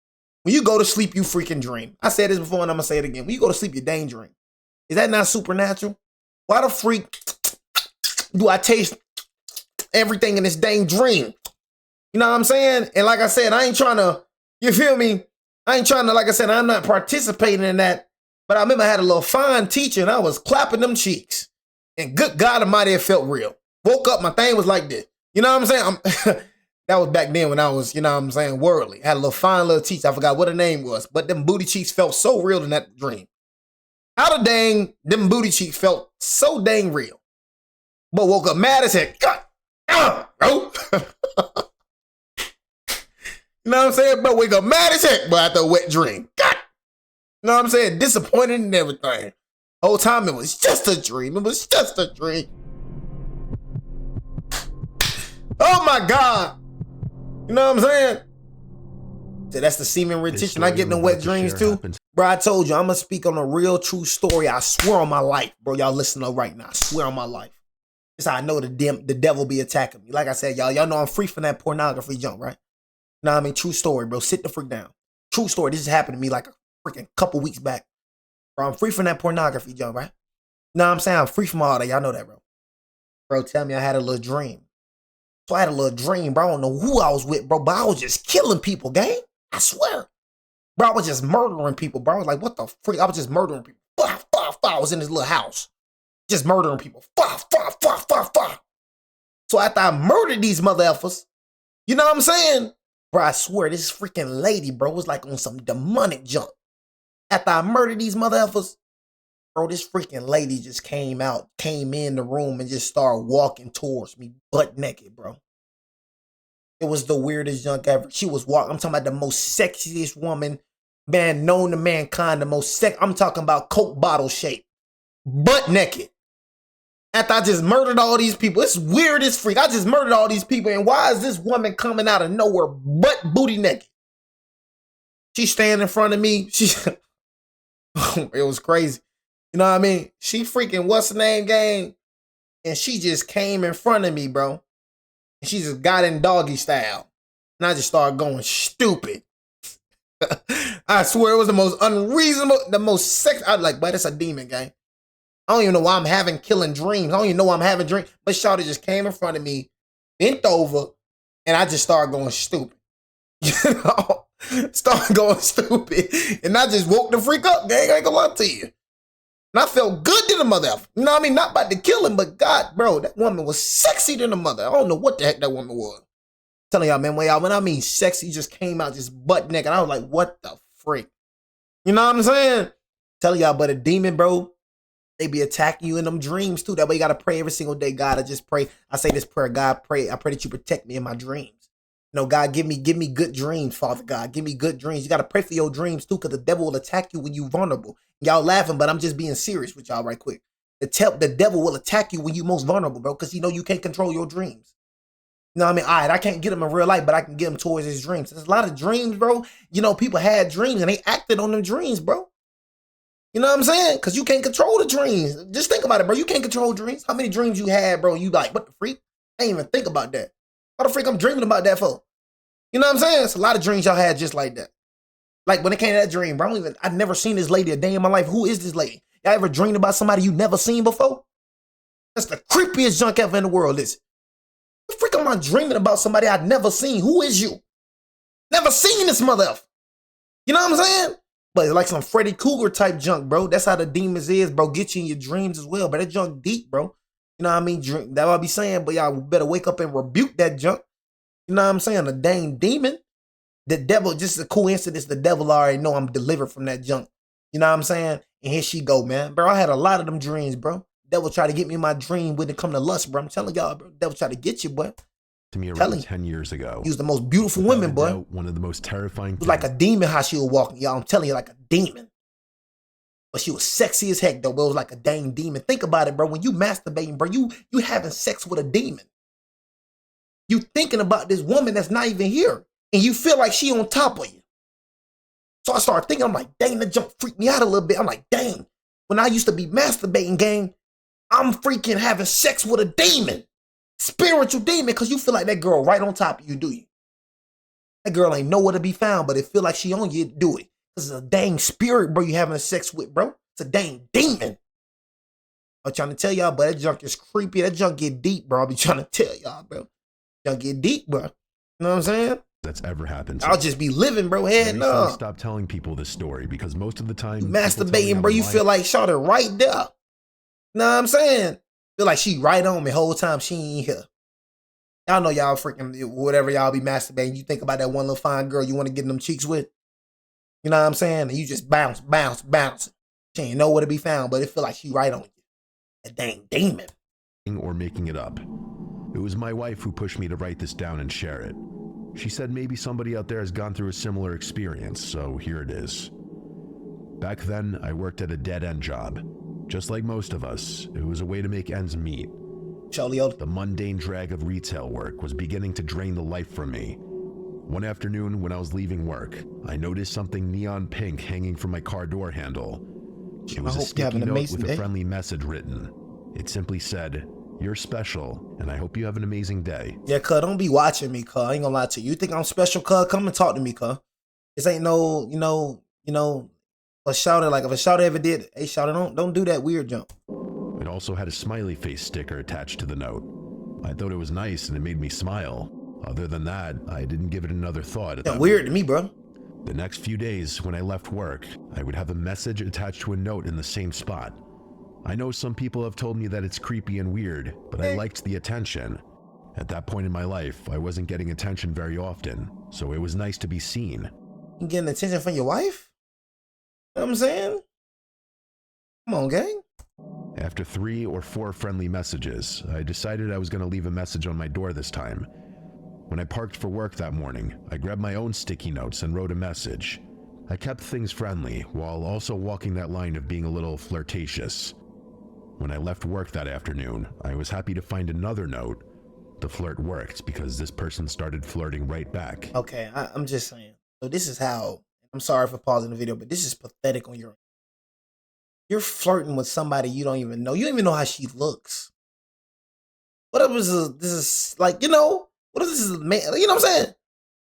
When you go to sleep, you freaking dream. I said this before and I'm going to say it again. When you go to sleep, you daydream. Is that not supernatural? Why the freak do I taste everything in this dang dream? You know what I'm saying? And like I said, I ain't trying to, you feel me? I ain't trying to, like I said, I'm not participating in that. But I remember I had a little fine teacher and I was clapping them cheeks. And good God Almighty, it felt real. Woke up, my thing was like this. You know what I'm saying? That was back then when I was, you know what I'm saying, worldly. Had a little fine little teacher. I forgot what her name was. But them booty cheeks felt so real in that dream. How the dang, them booty cheeks felt so dang real. But woke up mad as heck. Bro. You know what I'm saying? But wake up mad as heck, but after a wet dream. God. You know what I'm saying? Disappointed and everything. Whole time it was just a dream. It was just a dream. Oh my God. You know what I'm saying? So that's the semen retention. I get them wet dreams too. Bro, I told you, I'm going to speak on a real true story. I swear on my life. Bro, y'all listen to right now. I swear on my life. That's how I know the devil be attacking me. Like I said, y'all know I'm free from that pornography junk, right? You know what I mean? True story, bro. Sit the freak down. True story. This just happened to me like a freaking couple weeks back. Bro, I'm free from that pornography junk, right? You know what I'm saying? I'm free from all that. Y'all know that, bro. Bro, tell me I had a little dream. So I had a little dream, bro. I don't know who I was with, bro, but I was just killing people, gang. I swear. Bro, I was just murdering people, bro. I was like, what the freak? I was just murdering people. I was in this little house. Just murdering people. So after I murdered these mother effers, you know what I'm saying? Bro, I swear, this freaking lady, bro, was like on some demonic junk. After I murdered these mother effers, bro, this freaking lady just came in the room and just started walking towards me butt naked, bro. It was the weirdest junk ever. She was walking. I'm talking about the most sexiest woman, man, known to mankind. I'm talking about Coke bottle shape. Butt naked. After I just murdered all these people. It's weird as freak. I just murdered all these people. And why is this woman coming out of nowhere butt booty naked? She standing in front of me. It was crazy. You know what I mean? She freaking what's the name gang? And she just came in front of me, bro. And she just got in doggy style. And I just started going stupid. I swear it was the most unreasonable, the most sex. I was like, but it's a demon, gang. I don't even know why I'm having killing dreams. I don't even know why I'm having dreams. But Shawty just came in front of me, bent over, and I just started going stupid. You know? Started going stupid. And I just woke the freak up, gang. I ain't gonna lie to you. And I felt good to the mother. You know what I mean? Not about to kill him, but God, bro, that woman was sexy than the mother. I don't know what the heck that woman was. Telling y'all, man, when I mean sexy, just came out just butt naked. I was like, what the freak? You know what I'm saying? Telling y'all, but a demon, bro, they be attacking you in them dreams too. That way you gotta pray every single day. God, I just pray. I say this prayer, God, I pray that you protect me in my dreams. You know, God, give me good dreams, Father God. Give me good dreams. You gotta pray for your dreams too, because the devil will attack you when you're vulnerable. Y'all laughing, but I'm just being serious with y'all right quick. The devil will attack you when you're most vulnerable, bro, because you can't control your dreams. You know what I mean? All right, I can't get him in real life, but I can get him towards his dreams. There's a lot of dreams, bro. People had dreams and they acted on them dreams, bro. You know what I'm saying? Because you can't control the dreams. Just think about it, bro. You can't control dreams. How many dreams you had, bro? You like, what the freak? I ain't even think about that. What the freak I'm dreaming about that for? You know what I'm saying? It's a lot of dreams y'all had just like that. Like when it came to that dream, bro, I've never seen this lady a day in my life. Who is this lady? Y'all ever dreamed about somebody you never seen before? That's the creepiest junk ever in the world, listen. The freak am I dreaming about somebody I've never seen? Who is you? Never seen this mother effer. You know what I'm saying? But it's like some Freddy Krueger type junk, bro. That's how the demons is, bro. Get you in your dreams as well. But that junk deep, bro. You know what I mean? That's what I be saying. But y'all better wake up and rebuke that junk. You know what I'm saying? A dang demon. The devil, just a coincidence, the devil already know I'm delivered from that junk. You know what I'm saying? And here she go, man. Bro, I had a lot of them dreams, bro. Devil try to get me in my dream when it come to lust, bro. I'm telling y'all, bro. Devil try to get you, boy. To me around 10 years ago. He was the most beautiful woman, boy. One of the most terrifying things. It was like a demon how she was walking, y'all. I'm telling you, like a demon. But she was sexy as heck, though. But it was like a dang demon. Think about it, bro. When you masturbating, bro, you having sex with a demon. You thinking about this woman that's not even here. And you feel like she on top of you. So I started thinking, I'm like, dang, that jump freaked me out a little bit. I'm like, dang, when I used to be masturbating, gang, I'm freaking having sex with a demon. Spiritual demon, because you feel like that girl right on top of you, do you? That girl ain't nowhere to be found, but it feel like she on you, do it. Because it's a dang spirit, bro, you having sex with, bro. It's a dang demon. I'm trying to tell y'all, but that junk is creepy. That junk get deep, bro. I'll be trying to tell y'all, bro. Junk get deep, bro. You know what I'm saying? That's ever happened to I'll me. just be living, bro. Head no. Stop telling people this story because most of the time, masturbating, bro, you feel like shot her right there. You know what I'm saying? Feel like she right on me the whole time she ain't here. Y'all know y'all freaking whatever y'all be masturbating. You think about that one little fine girl you want to get in them cheeks with. You know what I'm saying? And you just bounce. She ain't nowhere to be found, but it feel like she right on you. A dang demon. Or making it up. It was my wife who pushed me to write this down and share it. She said maybe somebody out there has gone through a similar experience, so here it is. Back then, I worked at a dead-end job. Just like most of us, it was a way to make ends meet. The mundane drag of retail work was beginning to drain the life from me. One afternoon, when I was leaving work, I noticed something neon pink hanging from my car door handle. It was a sticky note with a friendly message written. It simply said, "You're special, and I hope you have an amazing day." Yeah, cuz, don't be watching me, cuz. I ain't gonna lie to you. You think I'm special, cuz? Come and talk to me, cuz. This ain't no, a shouter. Like, if a shouter ever did, hey, shouter, don't do that weird jump. It also had a smiley face sticker attached to the note. I thought it was nice, and it made me smile. Other than that, I didn't give it another thought. That's weird to me, bro. The next few days, when I left work, I would have a message attached to a note in the same spot. I know some people have told me that it's creepy and weird, but I liked the attention. At that point in my life, I wasn't getting attention very often, so it was nice to be seen. You getting attention from your wife? You know what I'm saying? Come on, gang. After 3 or 4 friendly messages, I decided I was going to leave a message on my door this time. When I parked for work that morning, I grabbed my own sticky notes and wrote a message. I kept things friendly, while also walking that line of being a little flirtatious. When I left work that afternoon, I was happy to find another note. The flirt worked because this person started flirting right back. Okay, I'm just saying. So this is how, I'm sorry for pausing the video, but this is pathetic on your, you're flirting with somebody you don't even know. You don't even know how she looks. What if this is like, you know, what if this is a man, you know what I'm saying?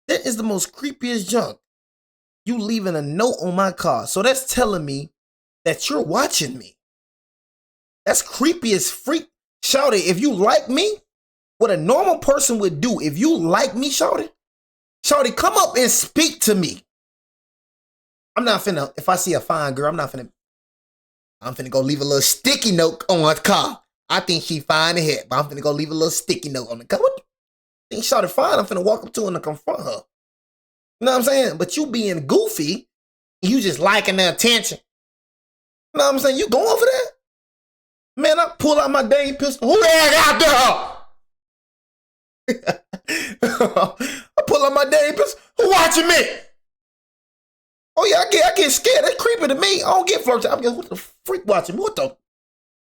That is the most creepiest junk. You leaving a note on my car. So that's telling me that you're watching me. That's creepy as freak. Shawty, if you like me, what a normal person would do, if you like me, Shawty, come up and speak to me. I'm not finna, if I see a fine girl, I'm finna go leave a little sticky note on her car. I think she fine ahead, but I'm finna go leave a little sticky note on the car. What you think Shawty fine? I'm finna walk up to her and confront her. You know what I'm saying? But you being goofy, you just liking the attention. You know what I'm saying? You going for that? Man, I pull out my dang pistol. Who the heck out there? I pull out my dang pistol. Who watching me? Oh yeah, I get scared. That's creepy to me. I don't get flirted. I'm getting, what the freak watching me? What the? You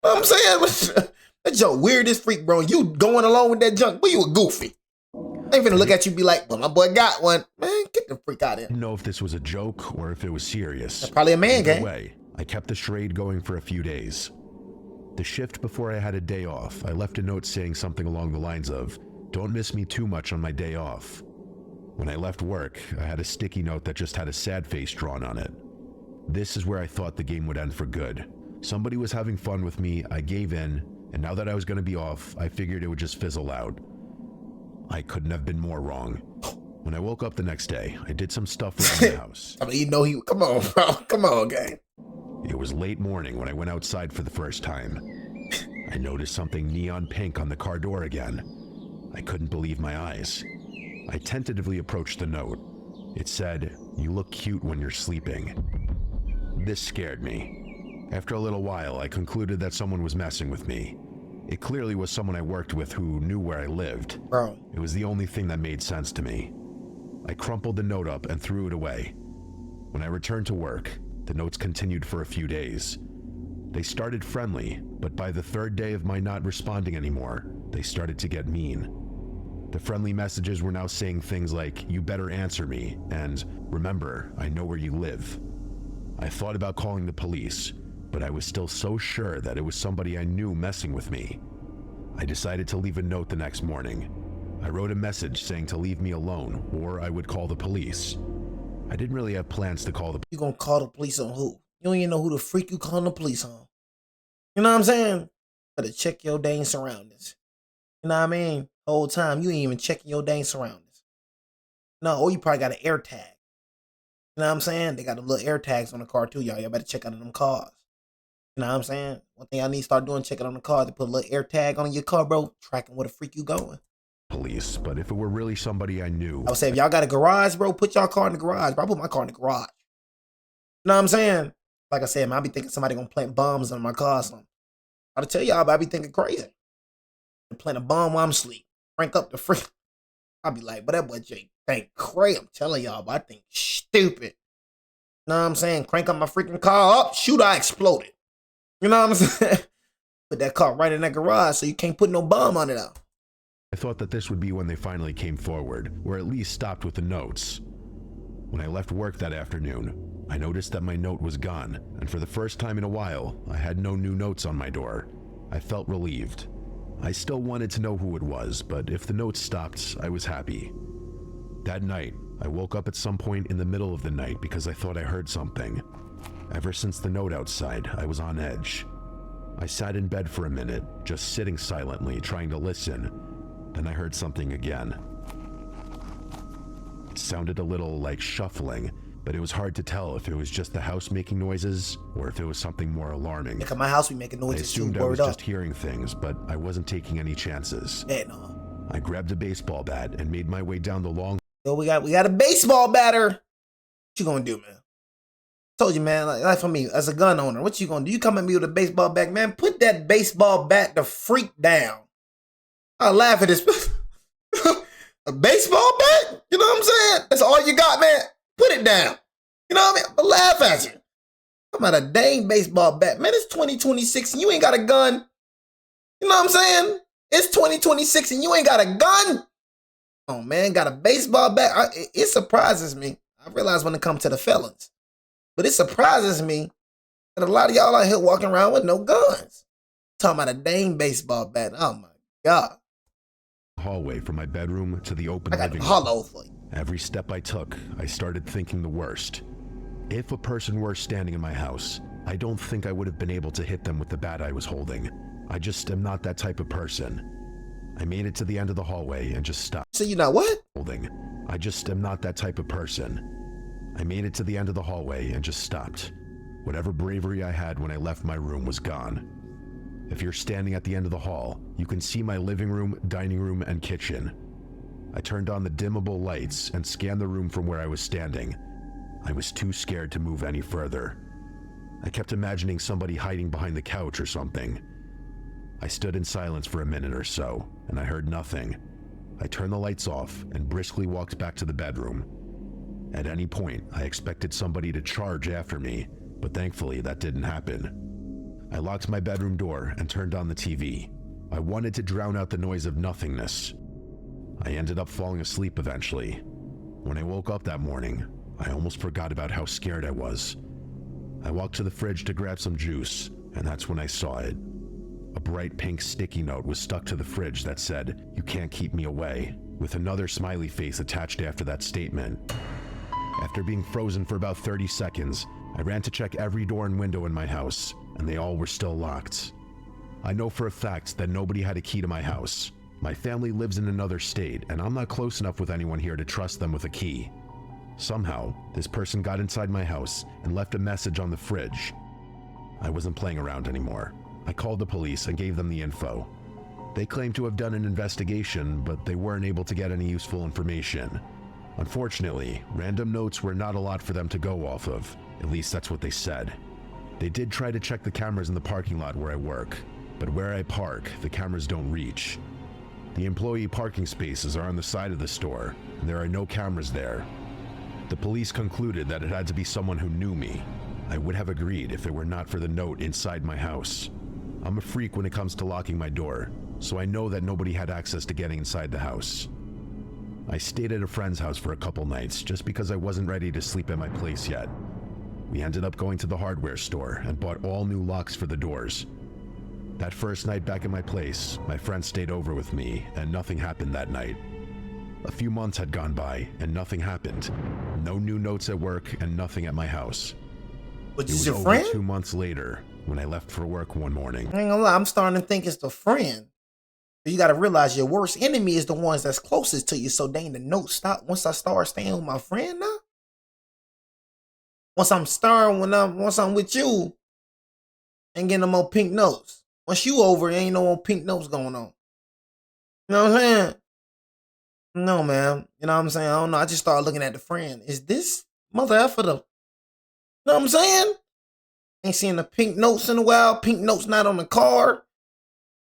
know what I'm saying? That's your weirdest freak, bro. You going along with that junk, but you a goofy. I ain't finna look at you and be like, well, my boy got one. Man, get the freak out of here. I didn't know if this was a joke or if it was serious. That's probably a man Either game. way, I kept the charade going for a few days. The shift before I had a day off, I left a note saying something along the lines of, "Don't miss me too much on my day off." When I left work, I had a sticky note that just had a sad face drawn on it. This is where I thought the game would end for good. Somebody was having fun with me, I gave in, and now that I was going to be off, I figured it would just fizzle out. I couldn't have been more wrong. When I woke up the next day, I did some stuff around the house. I mean, you know, come on, bro. Come on, gang. It was late morning when I went outside for the first time. I noticed something neon pink on the car door again. I couldn't believe my eyes. I tentatively approached the note. It said, "You look cute when you're sleeping." This scared me. After a little while, I concluded that someone was messing with me. It clearly was someone I worked with who knew where I lived. Bro. It was the only thing that made sense to me. I crumpled the note up and threw it away. When I returned to work, the notes continued for a few days. They started friendly, but by the third day of my not responding anymore, they started to get mean. The friendly messages were now saying things like, "You better answer me," and "Remember, I know where you live." I thought about calling the police, but I was still so sure that it was somebody I knew messing with me. I decided to leave a note the next morning. I wrote a message saying to leave me alone or I would call the police. I didn't really have plans to call the police. You gonna call the police on who? You don't even know who the freak you calling the police on. You know what I'm saying? Better check your dang surroundings. You know what I mean? The whole time you ain't even checking your dang surroundings. No, or you probably got an air tag. You know what I'm saying? They got them little air tags on the car too, y'all. Y'all better check out them cars. You know what I'm saying? One thing I need to start doing, checking on the car. They put a little air tag on your car, bro. Tracking where the freak you going. Police, but if it were really somebody I knew. I would say, if y'all got a garage, bro, put y'all car in the garage. Bro, I put my car in the garage. You know what I'm saying? Like I said, man, I be thinking somebody gonna plant bombs on my car or something. I'll tell y'all, but I be thinking crazy. Plant a bomb while I'm asleep. Crank up the freak. I'll be like, but that boy Jay think crazy. I'm telling y'all, but I think stupid. You know what I'm saying? Crank up my freaking car up. Shoot, I exploded. You know what I'm saying? Put that car right in that garage so you can't put no bomb on it out. I thought that this would be when they finally came forward, or at least stopped with the notes. When I left work that afternoon, I noticed that my note was gone, and for the first time in a while, I had no new notes on my door. I felt relieved. I still wanted to know who it was, but if the notes stopped, I was happy. That night, I woke up at some point in the middle of the night because I thought I heard something. Ever since the note outside, I was on edge. I sat in bed for a minute, just sitting silently, trying to listen. Then I heard something again. It sounded a little like shuffling, but it was hard to tell if it was just the house making noises or if it was something more alarming. Look at my house, we making noises. I assumed I was just hearing things, but I wasn't taking any chances. Yeah, no. I grabbed a baseball bat and made my way down the long. Yo, we got a baseball batter. What you gonna do, man? Told you, man, like for me, as a gun owner, what you gonna do? You come at me with a baseball bat, man, put that baseball bat the freak down. I laugh at this. A baseball bat? You know what I'm saying? That's all you got, man? Put it down. You know what I mean? I laugh at you. I'm about a dang baseball bat. Man, it's 2026 and you ain't got a gun. You know what I'm saying? It's 2026 and you ain't got a gun. Oh, man, got a baseball bat. It surprises me. I realize when it comes to the felons. But it surprises me that a lot of y'all out here walking around with no guns. Talking about a dang baseball bat. Oh, my God. Hallway from my bedroom to the open I got living a room. hollow for you. Every step I took, I started thinking the worst. If a person were standing in my house, I don't think I would have been able to hit them with the bat I was holding. I just am not that type of person. I made it to the end of the hallway and just stopped. So you know what? Holding. I just am not that type of person. I made it to the end of the hallway and just stopped. Whatever bravery I had when I left my room was gone. If you're standing at the end of the hall, you can see my living room, dining room, and kitchen. I turned on the dimmable lights and scanned the room from where I was standing. I was too scared to move any further. I kept imagining somebody hiding behind the couch or something. I stood in silence for a minute or so, and I heard nothing. I turned the lights off and briskly walked back to the bedroom. At any point, I expected somebody to charge after me, but thankfully that didn't happen. I locked my bedroom door and turned on the TV. I wanted to drown out the noise of nothingness. I ended up falling asleep eventually. When I woke up that morning, I almost forgot about how scared I was. I walked to the fridge to grab some juice, and that's when I saw it. A bright pink sticky note was stuck to the fridge that said, "You can't keep me away," with another smiley face attached after that statement. After being frozen for about 30 seconds, I ran to check every door and window in my house, and they all were still locked. I know for a fact that nobody had a key to my house. My family lives in another state, and I'm not close enough with anyone here to trust them with a key. Somehow, this person got inside my house and left a message on the fridge. I wasn't playing around anymore. I called the police and gave them the info. They claimed to have done an investigation, but they weren't able to get any useful information. Unfortunately, random notes were not a lot for them to go off of. At least that's what they said. They did try to check the cameras in the parking lot where I work, but where I park, the cameras don't reach. The employee parking spaces are on the side of the store, and there are no cameras there. The police concluded that it had to be someone who knew me. I would have agreed if it were not for the note inside my house. I'm a freak when it comes to locking my door, so I know that nobody had access to getting inside the house. I stayed at a friend's house for a couple nights just because I wasn't ready to sleep at my place yet. We ended up going to the hardware store and bought all new locks for the doors. That first night back at my place, my friend stayed over with me and nothing happened that night. A few months had gone by and nothing happened. No new notes at work and nothing at my house. But It is was your over friend? 2 months later when I left for work one morning. I ain't gonna lie, I'm starting to think it's the friend. You gotta realize your worst enemy is the ones that's closest to you. So dang, the note stop once I start staying with my friend now. Once I'm with you, ain't getting no more pink notes. Once you over, ain't no more pink notes going on. You know what I'm saying? No, man. You know what I'm saying? I don't know. I just started looking at the friend. Is this mother effer the? You know what I'm saying? Ain't seeing the pink notes in a while. Pink notes not on the card.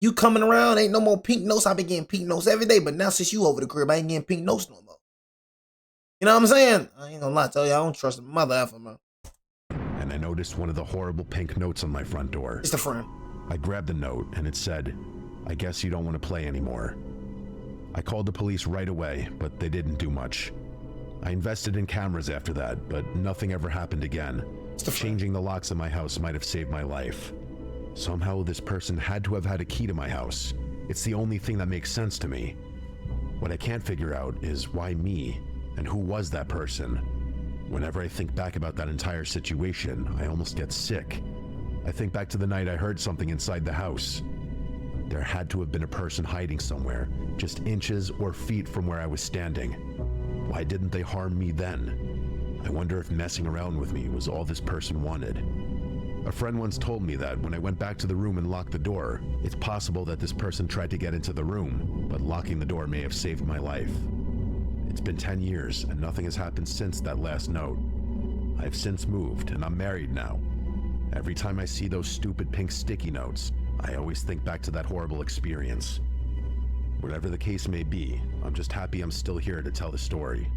You coming around, ain't no more pink notes. I been getting pink notes every day, but now since you over the crib, I ain't getting pink notes no more. You know what I'm saying? I ain't gonna lie, tell you, I don't trust the mother effer, man. And I noticed one of the horrible pink notes on my front door. It's the friend. I grabbed the note and it said, "I guess you don't want to play anymore." I called the police right away, but they didn't do much. I invested in cameras after that, but nothing ever happened again. Changing the locks in my house might have saved my life. Somehow this person had to have had a key to my house. It's the only thing that makes sense to me. What I can't figure out is why me, and who was that person? Whenever I think back about that entire situation, I almost get sick. I think back to the night I heard something inside the house. There had to have been a person hiding somewhere, just inches or feet from where I was standing. Why didn't they harm me then? I wonder if messing around with me was all this person wanted. A friend once told me that when I went back to the room and locked the door, it's possible that this person tried to get into the room, but locking the door may have saved my life. It's been 10 years and nothing has happened since that last note. I've since moved and I'm married now. Every time I see those stupid pink sticky notes, I always think back to that horrible experience. Whatever the case may be, I'm just happy I'm still here to tell the story.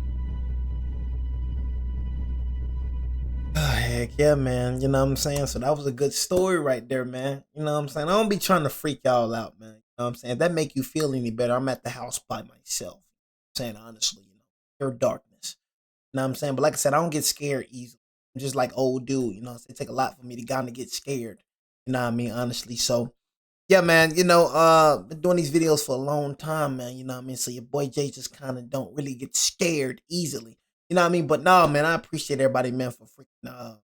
Heck yeah, man. You know what I'm saying? So that was a good story right there, man. You know what I'm saying? I don't be trying to freak y'all out, man. You know what I'm saying? If that make you feel any better, I'm at the house by myself. Saying honestly, pure darkness. You know what I'm saying? But like I said, I don't get scared easily. I'm just like old dude, it take a lot for me to kind of get scared. You know what I mean? Honestly. So yeah, man, been doing these videos for a long time, man. You know what I mean? So your boy Jay just kind of don't really get scared easily. You know what I mean? But no, man, I appreciate everybody, man, for freaking